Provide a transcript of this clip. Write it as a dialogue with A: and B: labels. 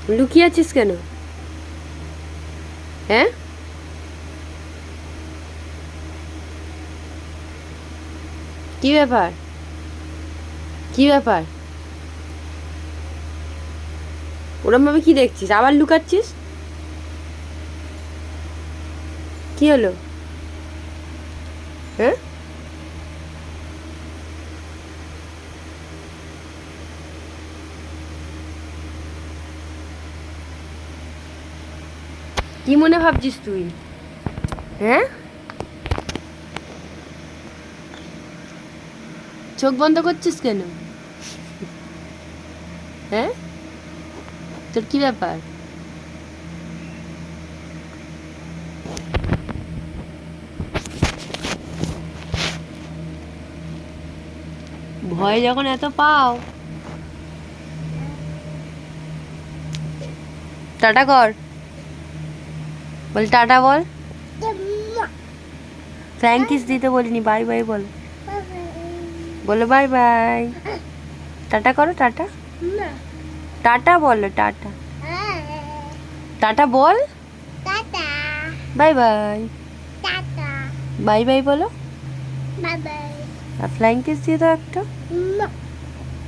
A: লুকিয়ে আছিস কেন? হ্যাঁ, কি ব্যাপার? কি ব্যাপার? ওরম ভাবে কি দেখছিস? আবার লুকাচ্ছিস? কি হলো? হ্যাঁ, কি মনে ভাবছিস তুই? হ্যাঁ, চোখ বন্ধ করছিস কেন? হ্যাঁ, তোর কি ব্যাপার? ভয় যখন এত পাও, টাটা কর। বল টাটা বল। ফ্ল্যাং কিস দিতে বলিনি, বাই বাই বল। বলো বাই বাই। টাটা করো, টাটা। টাটা বলো, টাটা। টাটা বল। Bye bye. বাই বাই বলো। আর ফ্ল্যাং কিস দিয়ে দাও একটা।